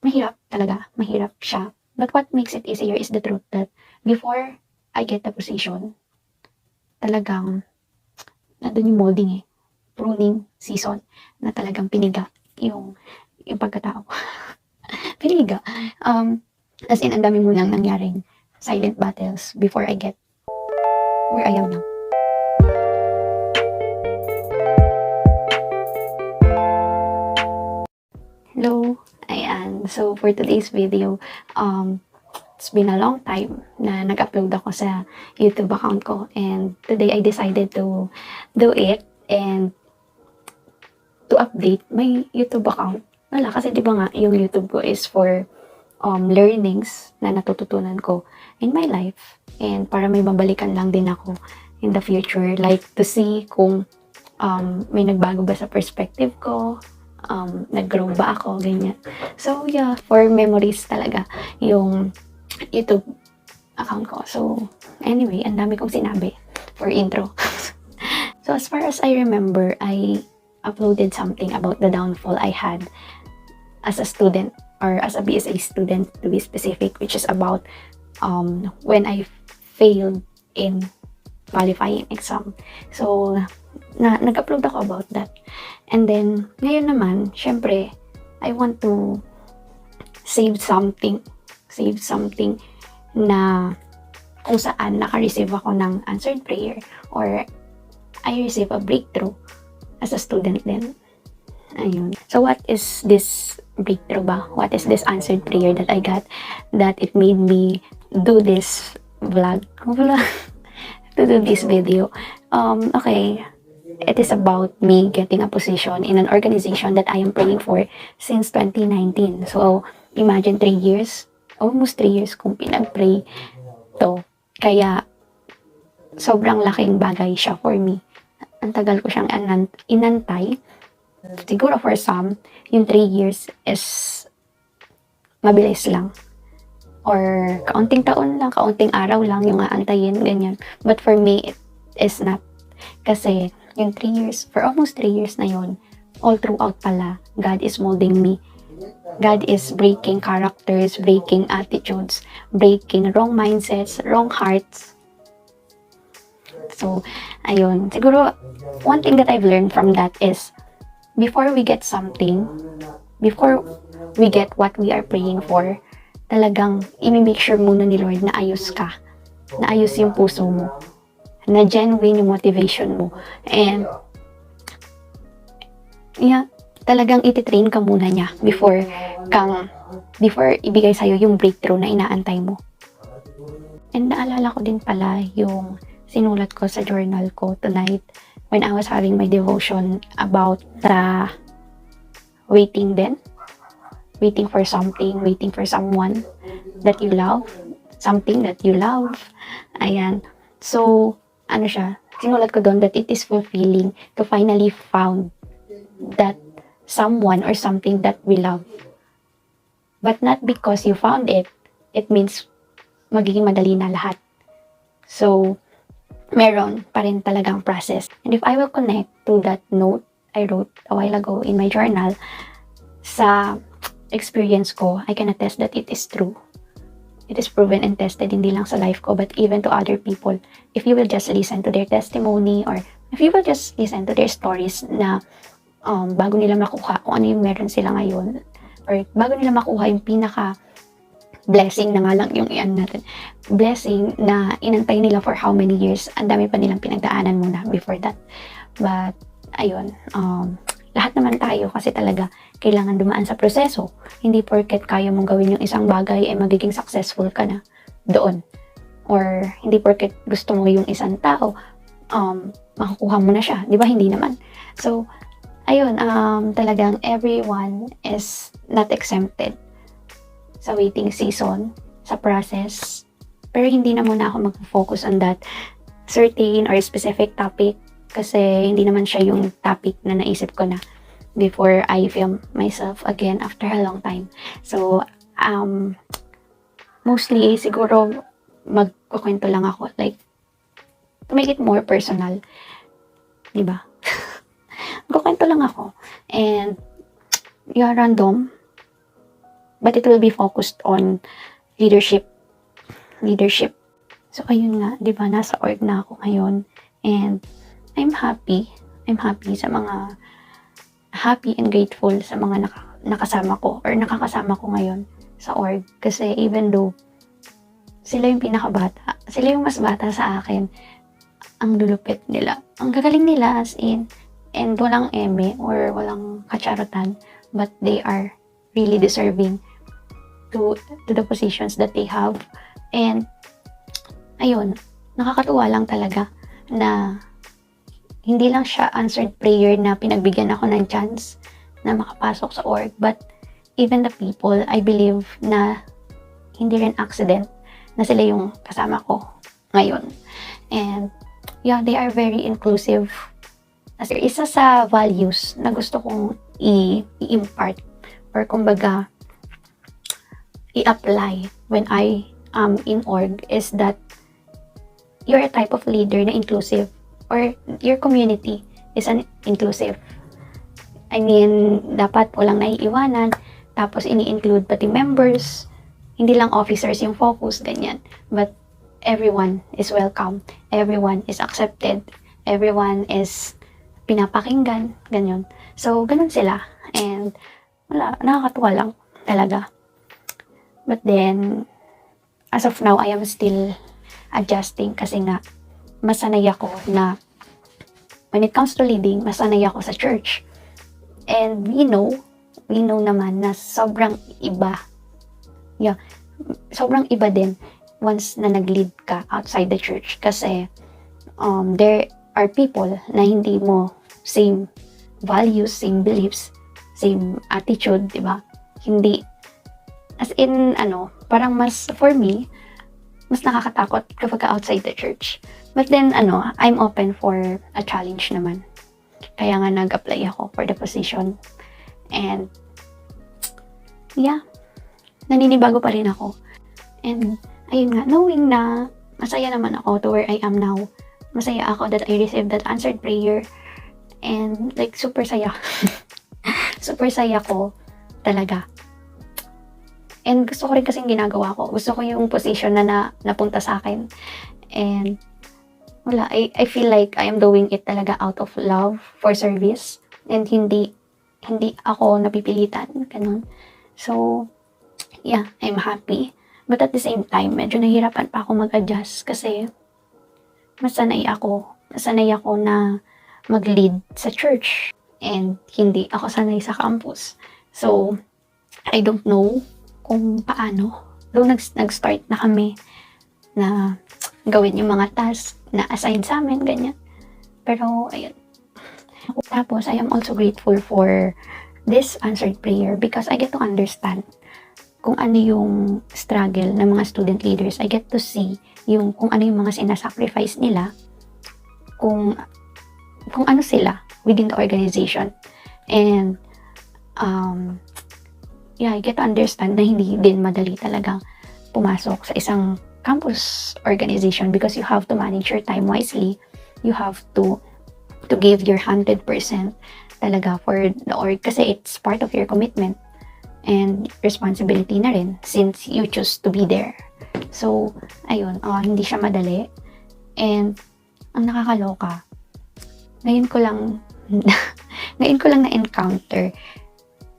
mahirap talaga, mahirap siya. But what makes it easier is the truth that before I get the position, talagang nandun yung molding pruning season na talagang piniga yung pagkatao. Piniga. As in, ang dami mo nang nangyaring silent battles before I get where I am now. Hello, ayan. So, for today's video, it's been a long time na nag-upload ako sa YouTube account ko. And today, I decided to do it and to update my YouTube account. Wala, kasi di ba nga, yung YouTube ko is for learnings na natututunan ko in my life. And para may mabalikan lang din ako in the future. Like, to see kung may nagbago ba sa perspective ko, nag-grow ba ako, ganyan. So, yeah, for memories talaga yung YouTube account ko. So, anyway, ang dami kong sinabi for intro. So, as far as I remember, I uploaded something about the downfall I had as a student, or as a BSA student to be specific, which is about when I failed in qualifying exam. So, nag-upload ako about that. And then, ngayon naman, syempre, I want to save something na kung saan naka-receive ako ng answered prayer or I receive a breakthrough as a student din. Ayun. So, what is this breakthrough ba? What is this answered prayer that I got that it made me do this vlog? To do this video. Okay. It is about me getting a position in an organization that I am praying for since 2019. So, imagine 3 years, almost 3 years kung pinag-pray to. Kaya, sobrang laking bagay siya for me. Ang tagal ko siyang inantay. Siguro for some, yung 3 years is mabilis lang. Or kaunting taon lang, kaunting araw lang yung aantayin, ganyan. But for me, it is not. Kasi, yung 3 years, for almost 3 years na yon, all throughout pala, God is molding me. God is breaking characters, breaking attitudes, breaking wrong mindsets, wrong hearts. So, ayun. Siguro, one thing that I've learned from that is, before we get something, before we get what we are praying for, talagang i-make sure muna ni Lord na ayos ka. Na ayos yung puso mo. Na genuine yung motivation mo. And, yeah, talagang ititrain ka muna niya before ibigay sa'yo yung breakthrough na inaantay mo. And naalala ko din pala yung sinulat ko sa journal ko tonight when I was having my devotion about the waiting din. Waiting for something, waiting for someone that you love, something that you love. Ayan. So, ano siya, sinulat ko doon that it is fulfilling to finally found that someone or something that we love. But not because you found it, it means magiging madali na lahat. So, meron pa rin talagang process. And if I will connect to that note I wrote a while ago in my journal, sa experience ko, I can attest that it is true. It is proven and tested hindi lang sa life ko but even to other people. If you will just listen to their testimony or if you will just listen to their stories na bago nila makuha kung ano yung meron sila ngayon or bago nila makuha yung pinaka blessing na nga lang yung iyan natin. Blessing na inantay nila for how many years. Ang dami pa nilang pinagdaanan muna before that. But, ayun. Lahat naman tayo kasi talaga kailangan dumaan sa proseso. Hindi porket kaya mong gawin yung isang bagay ay magiging successful ka na doon. Or hindi porket gusto mo yung isang tao, makukuha mo na siya. Di ba? Hindi naman. So, ayun, talagang everyone is not exempted sa waiting season, sa process. Pero hindi na muna ako mag-focus on that certain or specific topic kasi hindi naman siya yung topic na naisip ko na before I film myself again after a long time. So, mostly, siguro, magkukwento lang ako. Like, to make it more personal. Diba? Magkukwento lang ako. And, yeah, random. but it will be focused on leadership. So, ayun nga, di ba, nasa org na ako ngayon. And, I'm happy sa mga, happy and grateful sa mga nakasama ko, or nakakasama ko ngayon sa org. Kasi, even though, sila yung pinakabata, sila yung mas bata sa akin, ang lulupit nila. Ang gagaling nila, as in, and walang eme, or walang kacharutan, but they are really deserving to the positions that they have. And, ayun, nakakatuwa lang talaga na hindi lang siya answered prayer na pinagbigyan ako ng chance na makapasok sa org, but even the people, I believe na hindi rin accident na sila yung kasama ko ngayon. And yeah, they are very inclusive. As isa sa values na gusto kong i-impart, or kumbaga i-apply when I am in org, is that you're a type of leader na inclusive, or your community is an inclusive. I mean, dapat walang naiiwanan, tapos ini-include pati members, hindi lang officers yung focus, ganyan. But everyone is welcome, everyone is accepted, everyone is pinapakinggan, ganyan. So, ganun sila. And, wala, nakakatuwa lang talaga. But then, as of now, I am still adjusting kasi nga masanay ako na when it comes to leading, masanay ako sa church. And we know naman na sobrang iba. Yeah, sobrang iba din once na nag-lead ka outside the church, kasi there are people na hindi mo same values, same beliefs, same attitude, di ba? Hindi, as in, parang mas, for me, mas nakakatakot kapag outside the church. But then, I'm open for a challenge naman. Kaya nga nag-apply ako for the position. And, yeah, naninibago pa rin ako. And, ayun nga, knowing na masaya naman ako to where I am now. Masaya ako that I received that answered prayer. And, like, super saya. Super saya ko talaga. And gusto ko rin kasing ginagawa ko. Gusto ko yung position na napunta sa akin. And wala, I feel like I am doing it talaga out of love for service. And hindi ako napipilitan. Ganun. So, yeah, I'm happy. But at the same time, medyo nahihirapan pa ako mag-adjust kasi masanay ako na mag-lead sa church. And hindi ako sanay sa campus. So, I don't know kung paano. Though nag-start na kami na gawin yung mga tasks na assigned sa amin, ganyan. Pero, ayun. Tapos, I am also grateful for this answered prayer because I get to understand kung ano yung struggle ng mga student leaders. I get to see kung ano yung mga sinasacrifice nila, kung ano sila within the organization. And, yeah, I get to understand na hindi din madali talagang pumasok sa isang campus organization because you have to manage your time wisely. You have to give your 100% talaga for the org kasi it's part of your commitment and responsibility na rin since you choose to be there. So, ayun, hindi siya madali. And, ang nakakaloka, ngayon ko lang na-encounter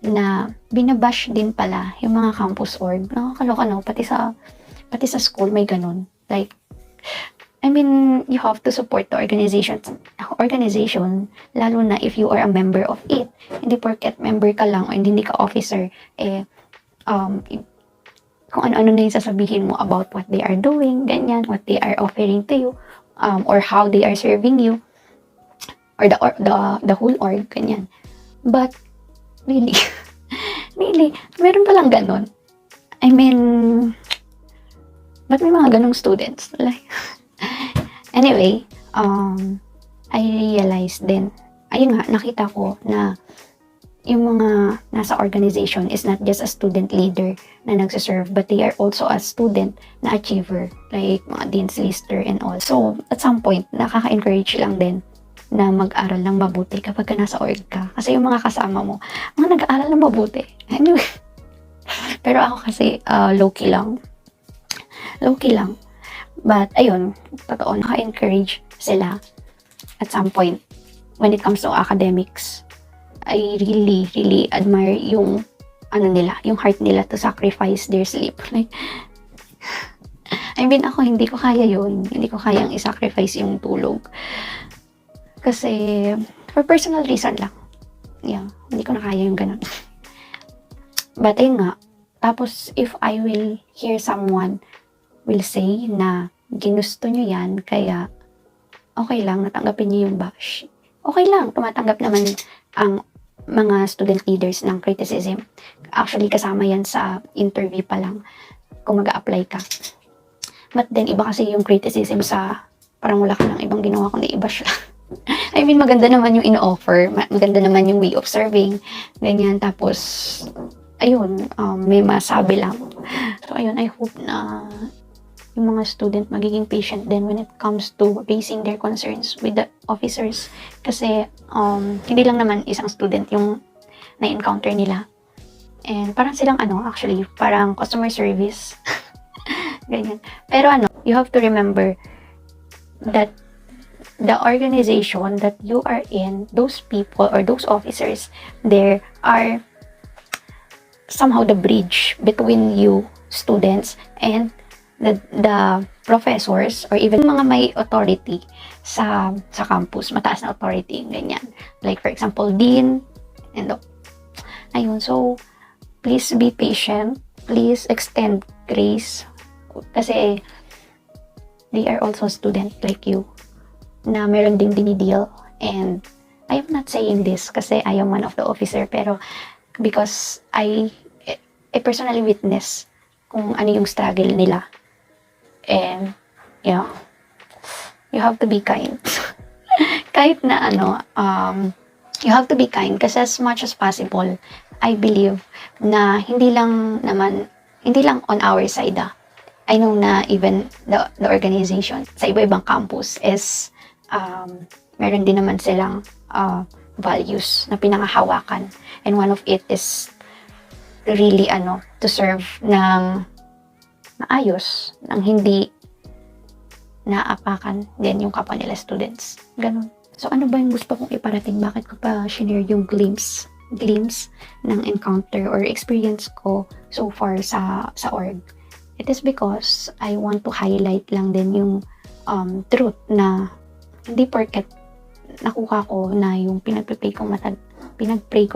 na binabash din pala yung mga campus org. Nakakaloka, no? Pati sa school may ganun. Like, I mean, you have to support the organization, lalo na if you are a member of it. Hindi porket member ka lang o hindi ka officer, kung ano-ano na yung sasabihin mo about what they are doing, ganyan, what they are offering to you, or how they are serving you, or the whole org, ganyan. But, really, meron palang ganon. I mean, ba't may mga ganong students? Like, anyway, I realized din, ayun nga, nakita ko na yung mga nasa organization is not just a student leader na nagsiserve, but they are also a student na achiever, like mga dean's lister and all. So, at some point, nakaka-encourage lang din na mag-aral ng mabuti kapag ka nasa org ka. Kasi yung mga kasama mo, mga nag-aaral ng mabuti. Anyway, Pero ako kasi low-key lang. Low-key lang. But ayun, totoo, naka-encourage sila at some point when it comes to academics. I really, really admire yung nila, yung heart nila to sacrifice their sleep. Like, I mean, ako hindi ko kaya yun. Hindi ko kayang i-sacrifice yung tulog. Kasi, for personal reason lang. Yeah, hindi ko na kaya yung ganun. But ayun nga, tapos if I will hear someone will say na ginusto nyo yan, kaya okay lang, natanggapin niyo yung bash. Okay lang, tumatanggap naman ang mga student leaders ng criticism. Actually, kasama yan sa interview pa lang kung mag-a-apply ka. But then, iba kasi yung criticism sa parang wala ka ng ibang ginawa kundi i-bash lang. I mean, maganda naman yung in-offer. Maganda naman yung way of serving. Ganyan. Tapos, ayun, may masabi lang. So, ayun, I hope na yung mga student magiging patient din when it comes to raising their concerns with the officers. Kasi, hindi lang naman isang student yung na-encounter nila. And parang silang actually, parang customer service. Ganyan. Pero you have to remember that the organization that you are in, those people or those officers there are somehow the bridge between you, students, and the professors or even mga may authority sa campus, mataas na authority, ganyan. Like for example, dean, and ayun, so please be patient, please extend grace, kasi they are also student like you, na meron ding dinideal. And I am not saying this kasi I am one of the officer, pero because I personally witness kung ano yung struggle nila. And, yeah, you have to be kind. Kahit na you have to be kind kasi as much as possible, I believe na hindi lang on our side. I know na even the organization sa iba-ibang campus is meron din naman silang values na pinangahawakan. And one of it is really to serve ng maayos, nang hindi naapakan din yung kapwa nila students. Ganun. So, ano ba yung gusto kong iparating? Bakit ko pa share yung glimpse ng encounter or experience ko so far sa org? It is because I want to highlight lang din yung truth na hindi porket nakuha ko na yung pinag-pray ko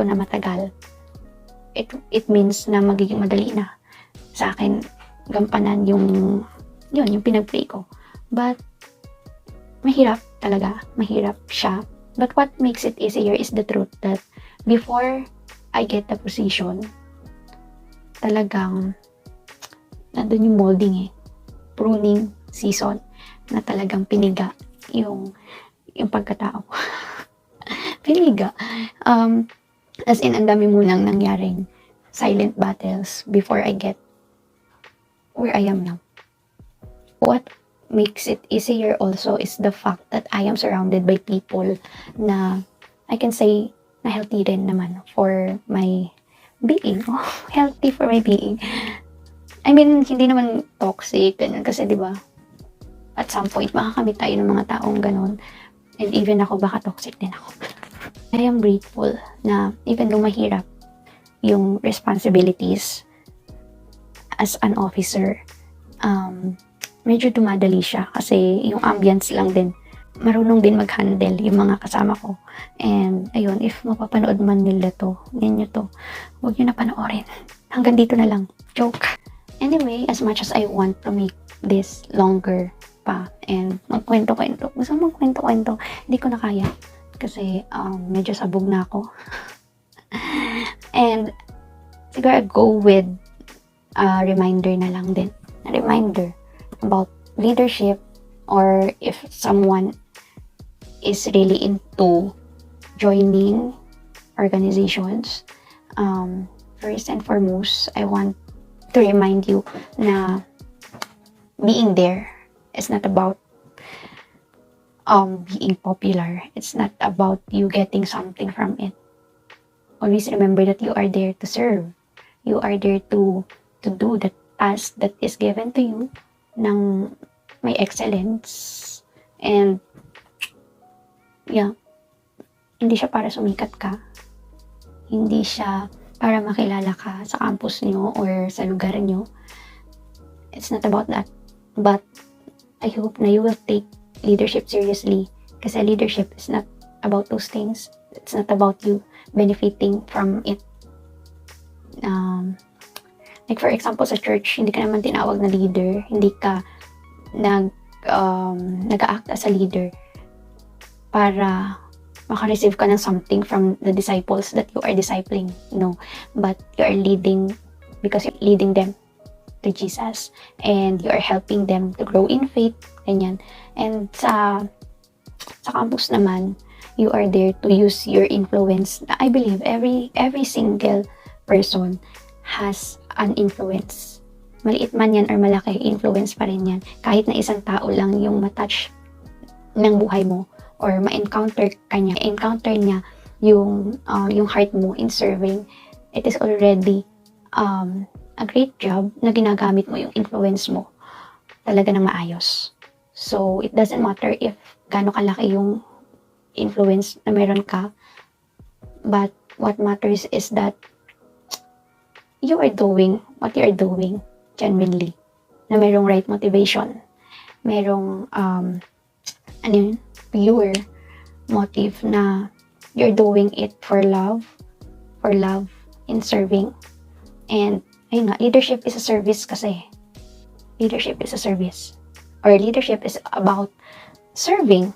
na matagal, it means na magiging madali na sa akin gampanan yung pinag-pray ko. But mahirap talaga, mahirap siya. But what makes it easier is the truth that before I get the position, talagang nandun yung molding pruning season na talagang piniga yung pagkatao. Piniga. As in, ang dami munang nangyaring silent battles before I get where I am now. What makes it easier also is the fact that I am surrounded by people na I can say na healthy rin naman for my being. Oh, healthy for my being. I mean, hindi naman toxic, ganun. Kasi diba, at some point, makakamit tayo ng mga taong ganun. And even ako, baka toxic din ako. I am grateful na even though mahirap yung responsibilities as an officer, medyo dumadali siya kasi yung ambience lang din. Marunong din mag-handle yung mga kasama ko. And ayun, if mapapanood man nila to, ninyo to, huwag nyo na panoorin. Hanggang dito na lang. Joke. Anyway, as much as I want to make this longer pa and magkwento-kwento, gusto magkwento-kwento, hindi ko na kaya. Kasi medyo sabog na ako. And siguro go with a reminder na lang din. A reminder about leadership, or if someone is really into joining organizations, first and foremost, I want to remind you na being there is not about being popular. It's not about you getting something from it. Always remember that you are there to serve. You are there to to do the task that is given to you ng may excellence. And yeah, hindi siya para sumikat ka. Hindi siya para makilala ka sa campus nyo or sa lugar nyo. It's not about that. But I hope na you will take leadership seriously. Kasi leadership is not about those things. It's not about you benefiting from it. Like for example, sa church, hindi ka naman tinawag na leader. Hindi ka nag-act as a leader para maka-receive ka ng something from the disciples that you are discipling. No. But you are leading because you're leading them to Jesus, and you are helping them to grow in faith, ganyan. And sa campus naman, you are there to use your influence. I believe every single person has an influence. Maliit man yan or malaki, influence pa rin yan. Kahit na isang tao lang yung matouch ng buhay mo or ma-encounter niya yung heart mo in serving, it is already a great job na ginagamit mo yung influence mo talaga ng maayos. So, it doesn't matter if gaano kalaki yung influence na meron ka, but what matters is that you are doing what you are doing genuinely, na merong right motivation, merong pure motive na you're doing it for love in serving. And ayun nga, leadership is a service kasi. Leadership is a service. Or leadership is about serving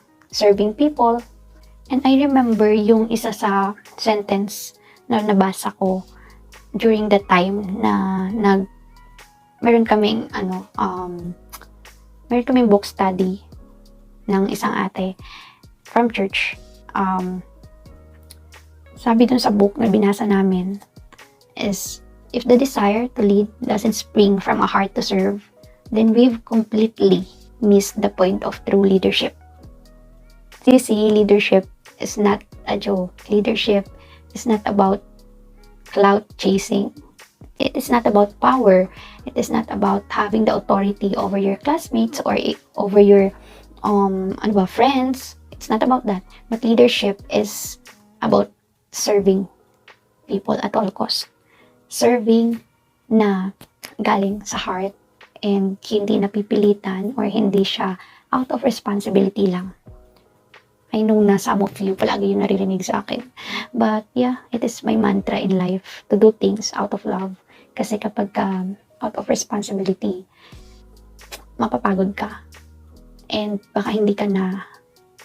people. And I remember yung isa sa sentence na nabasa ko during the time na meron kaming book study ng isang ate from church. Sabi dun sa book na binasa namin is, if the desire to lead doesn't spring from a heart to serve, then we've completely missed the point of true leadership. You see, leadership is not a joke. Leadership is not about clout chasing. It is not about power. It is not about having the authority over your classmates or over your friends. It's not about that. But leadership is about serving people at all costs. Serving na galing sa heart and hindi napipilitan or hindi siya out of responsibility lang. I know na some of you palagi yung naririnig sa akin. But yeah, it is my mantra in life to do things out of love. Kasi kapag out of responsibility, mapapagod ka. And baka hindi ka na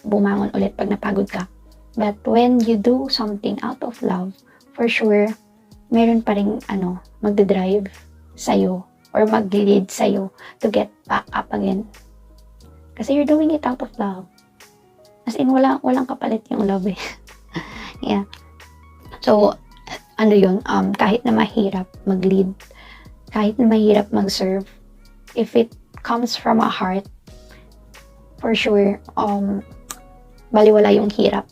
bumangon ulit pag napagod ka. But when you do something out of love, for sure, meron pa rin magdadrive sa'yo or mag-lead sa'yo to get back up again. Kasi you're doing it out of love. As in, walang kapalit yung love eh. Yeah. So, kahit na mahirap mag-lead, kahit na mahirap mag-serve, if it comes from a heart, for sure, baliwala yung hirap.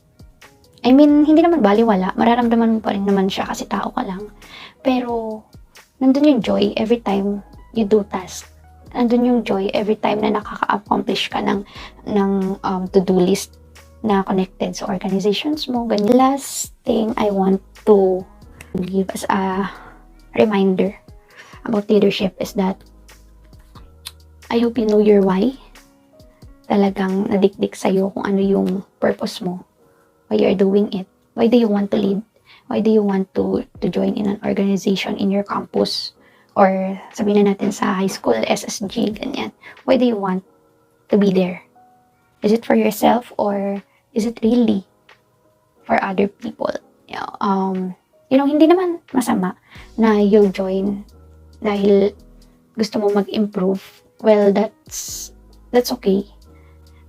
I mean, hindi naman baliwala. Mararamdaman mo pa rin naman siya kasi tao ka lang. Pero, nandun yung joy every time you do task. Nandun yung joy every time na nakaka-accomplish ka ng to-do list na connected sa organizations mo. Ganyan. Last thing I want to give as a reminder about leadership is that I hope you know your why. Talagang nadikdik sa'yo kung ano yung purpose mo. Why you're doing it. Why do you want to lead? Why do you want to join in an organization in your campus? Or sabihin na natin sa high school, SSG, ganyan. Why do you want to be there? Is it for yourself or is it really for other people? Hindi naman masama na you'll join dahil gusto mo mag-improve. Well, that's okay.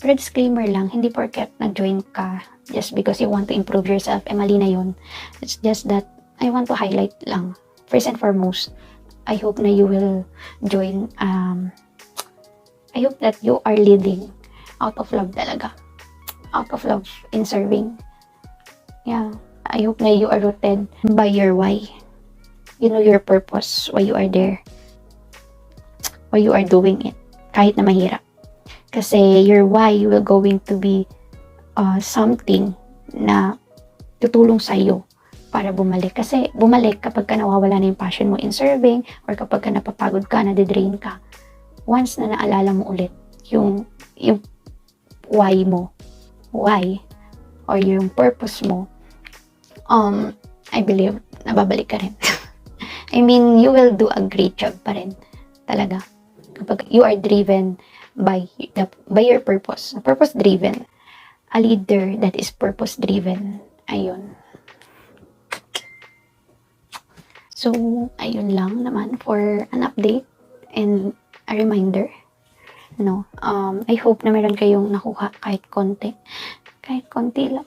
Pero disclaimer lang, hindi porket nag-join ka just because you want to improve yourself, mali na yun. It's just that I want to highlight lang. First and foremost, I hope na you will join. I hope that you are leading out of love talaga. Out of love in serving. Yeah. I hope na you are rooted by your why. You know your purpose, why you are there. why you are doing it, kahit na mahirap. Kasi your why will going to be something na tutulong sa iyo para bumalik. Kasi bumalik kapag ka nawawala na yung passion mo in serving, or kapag ka napapagod ka, nadidrain ka. Once na naalala mo ulit yung why mo, why, or yung purpose mo, I believe, nababalik ka rin. I mean, you will do a great job pa rin. Talaga. Kapag you are driven by your purpose. Purpose driven. A leader that is purpose driven. Ayun. So, ayun lang naman for an update and a reminder. No? I hope na meron kayong nakuha kahit konti. Kahit konti lang.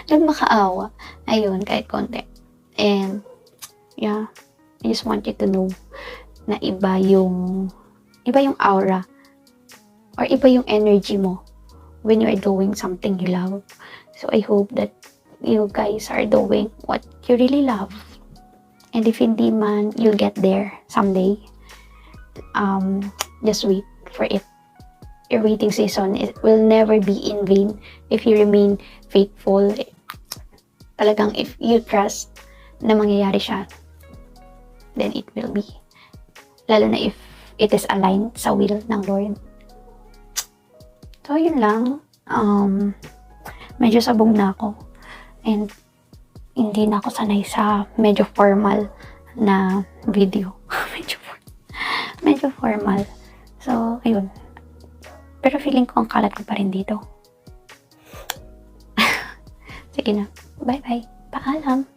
Huwag makaawa. Ayun, kahit konti. And, yeah, I just want you to know na iba yung aura or iba yung energy mo when you are doing something you love. So I hope that you guys are doing what you really love. And if hindi man, you'll get there someday. Just wait for it. Your waiting season will never be in vain if you remain faithful. Talagang if you trust na mangyayari siya, then it will be. Lalo na if it is aligned sa will ng Lord. So, yun lang. Medyo sabog na ako. And, hindi na ako sanay sa medyo formal na video. medyo formal. So, ayun. Pero feeling ko ang kalat ko pa rin dito. Sige na. Bye-bye. Paalam.